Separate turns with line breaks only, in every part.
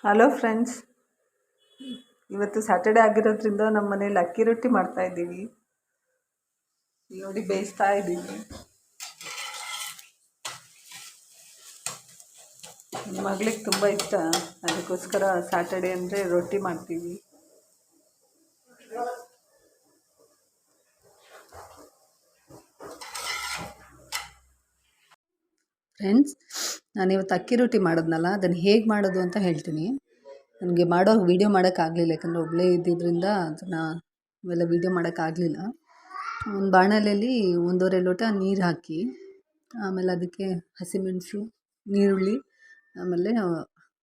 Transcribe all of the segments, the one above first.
Hello friends, ಇವತ್ತು Saturday ಆಗಿರೋದ್ರಿಂದ ನಮ್ಮ ಮನೇಲಿ ಅಕ್ಕಿ ರೊಟ್ಟಿ ಮಾಡ್ತಾ ಇದ್ದೀವಿ. ನೋಡಿ ಬೇಯಿಸ್ತಾ ಇದ್ದೀವಿ. ನನ್ನ ಮಗಳಿಗೆ ತುಂಬ ಇಷ್ಟ, ಅದಕ್ಕೋಸ್ಕರ ಸ್ಯಾಟರ್ಡೆ ಅಂದರೆ ರೊಟ್ಟಿ ಮಾಡ್ತೀವಿ. ಫ್ರೆಂಡ್ಸ್, ನಾನಿವತ್ತು ಅಕ್ಕಿ ರೊಟ್ಟಿ ಮಾಡೋದ್ನಲ್ಲ, ಅದನ್ನು ಹೇಗೆ ಮಾಡೋದು ಅಂತ ಹೇಳ್ತೀನಿ. ನನಗೆ ವೀಡಿಯೋ ಮಾಡೋಕ್ಕಾಗಲಿಲ್ಲ, ಯಾಕಂದರೆ ಒಬ್ಬಳೇ ಇದ್ದಿದ್ದರಿಂದ ಅದನ್ನು ಇವೆಲ್ಲ ವೀಡಿಯೋ ಮಾಡೋಕ್ಕಾಗಲಿಲ್ಲ. ಒಂದು ಬಾಣಲೆಯಲ್ಲಿ 1.5 ಲೋಟ ನೀರು ಹಾಕಿ, ಆಮೇಲೆ ಅದಕ್ಕೆ ಹಸಿಮೆಣಸು, ಈರುಳ್ಳಿ, ಆಮೇಲೆ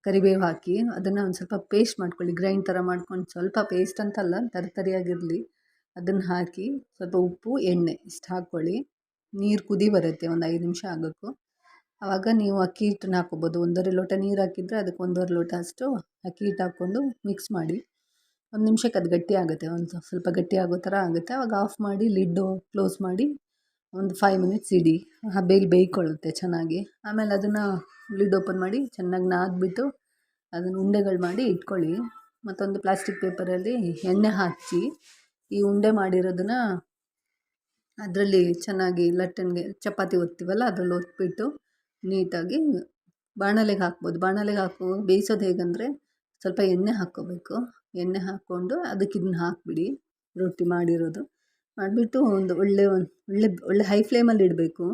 ಕರಿಬೇವು ಹಾಕಿ ಅದನ್ನು ಒಂದು ಸ್ವಲ್ಪ ಪೇಸ್ಟ್ ಮಾಡ್ಕೊಳ್ಳಿ. ಗ್ರೈಂಡ್ ಥರ ಮಾಡ್ಕೊಂಡು, ಸ್ವಲ್ಪ ಪೇಸ್ಟ್ ಅಂತಲ್ಲ, ತರಿಯಾಗಿರಲಿ. ಅದನ್ನು ಹಾಕಿ ಸ್ವಲ್ಪ ಉಪ್ಪು, ಎಣ್ಣೆ ಇಷ್ಟು ಹಾಕ್ಕೊಳ್ಳಿ. ನೀರು ಕುದಿ ಬರುತ್ತೆ, ಒಂದು 5 ನಿಮಿಷ ಆಗೋಕ್ಕೂ. ಆವಾಗ ನೀವು ಅಕ್ಕಿ ಹಿಟ್ಟನ್ನ ಹಾಕ್ಕೊಬೋದು. 1.5 ಲೋಟ ನೀರು ಹಾಕಿದರೆ ಅದಕ್ಕೆ 1.5 ಲೋಟ ಅಷ್ಟು ಅಕ್ಕಿ ಹಿಟ್ಟು ಹಾಕ್ಕೊಂಡು ಮಿಕ್ಸ್ ಮಾಡಿ. 1 ನಿಮಿಷಕ್ಕೆ ಅದು ಗಟ್ಟಿ ಆಗುತ್ತೆ, ಒಂದು ಸ್ವಲ್ಪ ಗಟ್ಟಿ ಆಗೋ ಥರ ಆಗುತ್ತೆ. ಆವಾಗ ಆಫ್ ಮಾಡಿ ಲಿಡ್ಡು ಕ್ಲೋಸ್ ಮಾಡಿ ಒಂದು 5 ಮಿನಿಟ್ಸ್ ಇಡಿ. ಬೇಯ್ಕೊಳ್ಳುತ್ತೆ ಚೆನ್ನಾಗಿ. ಆಮೇಲೆ ಅದನ್ನು ಲಿಡ್ ಓಪನ್ ಮಾಡಿ ಚೆನ್ನಾಗಿ ನಾದ್ಬಿಟ್ಟು ಅದನ್ನು ಉಂಡೆಗಳು ಮಾಡಿ ಇಟ್ಕೊಳ್ಳಿ. ಮತ್ತೊಂದು ಪ್ಲಾಸ್ಟಿಕ್ ಪೇಪರಲ್ಲಿ ಎಣ್ಣೆ ಹಚ್ಚಿ ಈ ಉಂಡೆ ಮಾಡಿರೋದನ್ನು ಅದರಲ್ಲಿ ಚೆನ್ನಾಗಿ ಲಟ್ಟಣಿಗೆ ಚಪಾತಿ ಒತ್ತೀವಲ್ಲ ಅದರಲ್ಲಿ ಒತ್ಬಿಟ್ಟು ನೀಟಾಗಿ ಬಾಣಲೆಗೆ ಹಾಕ್ಬೋದು. ಬಾಣಲೆಗೆ ಬೇಯಿಸೋದು ಹೇಗೆಂದರೆ, ಸ್ವಲ್ಪ ಎಣ್ಣೆ ಹಾಕ್ಕೋಬೇಕು. ಎಣ್ಣೆ ಹಾಕ್ಕೊಂಡು ಅದಕ್ಕೆ ಇದನ್ನ ಹಾಕಿಬಿಡಿ, ರೊಟ್ಟಿ ಮಾಡಿಬಿಟ್ಟು ಒಂದು ಒಳ್ಳೆ ಹೈ ಫ್ಲೇಮಲ್ಲಿ ಇಡಬೇಕು.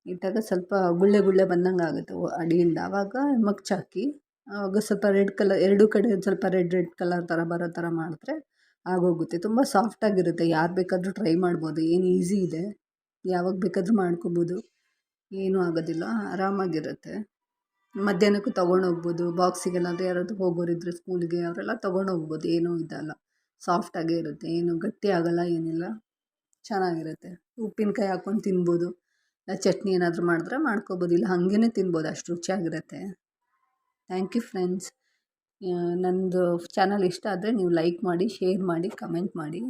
ಇಟ್ಟಾಗ ಸ್ವಲ್ಪ ಗುಳ್ಳೆ ಬಂದಂಗೆ ಆಗುತ್ತೆ ಅಡಿಯಿಂದ. ಆವಾಗ ಮಗ್ಚಾಕಿ ಆವಾಗ ಸ್ವಲ್ಪ ರೆಡ್ ಕಲರ್, ಎರಡೂ ಕಡೆ ಸ್ವಲ್ಪ ರೆಡ್ ಕಲರ್ ಥರ ಬರೋ ಥರ ಮಾಡಿದ್ರೆ ಆಗೋಗುತ್ತೆ. ತುಂಬ ಸಾಫ್ಟಾಗಿರುತ್ತೆ. ಯಾರು ಬೇಕಾದರೂ ಟ್ರೈ ಮಾಡ್ಬೋದು. ಏನು ಈಸಿ ಇದೆ, ಯಾವಾಗ ಬೇಕಾದರೂ ಮಾಡ್ಕೊಬೋದು. ಏನೂ ಆಗೋದಿಲ್ಲ, ಆರಾಮಾಗಿರುತ್ತೆ. ಮಧ್ಯಾಹ್ನಕ್ಕೂ ತೊಗೊಂಡೋಗ್ಬೋದು. ಬಾಕ್ಸಿಗೆಲ್ಲಾದರೂ ಯಾರಾದರೂ ಹೋಗೋರಿದ್ದರೆ ಸ್ಕೂಲಿಗೆ ಅವರೆಲ್ಲ ತೊಗೊಂಡೋಗ್ಬೋದು. ಏನೂ ಇದಲ್ಲ, ಸಾಫ್ಟಾಗೇ ಇರುತ್ತೆ. ಏನು ಗಟ್ಟಿ ಆಗೋಲ್ಲ, ಏನಿಲ್ಲ, ಚೆನ್ನಾಗಿರುತ್ತೆ. ಉಪ್ಪಿನಕಾಯಿ ಹಾಕ್ಕೊಂಡು ತಿನ್ಬೋದು. ಚಟ್ನಿ ಏನಾದರೂ ಮಾಡಿದ್ರೆ ಮಾಡ್ಕೊಬೋದು, ಇಲ್ಲ ಹಾಗೇ ತಿನ್ಬೋದು, ಅಷ್ಟು ರುಚಿಯಾಗಿರುತ್ತೆ. Thank you friends. ನನ್ನದು ಚಾನಲ್ ಇಷ್ಟ ಆದರೆ ನೀವು ಲೈಕ್ ಮಾಡಿ, ಶೇರ್ ಮಾಡಿ, ಕಮೆಂಟ್ ಮಾಡಿ.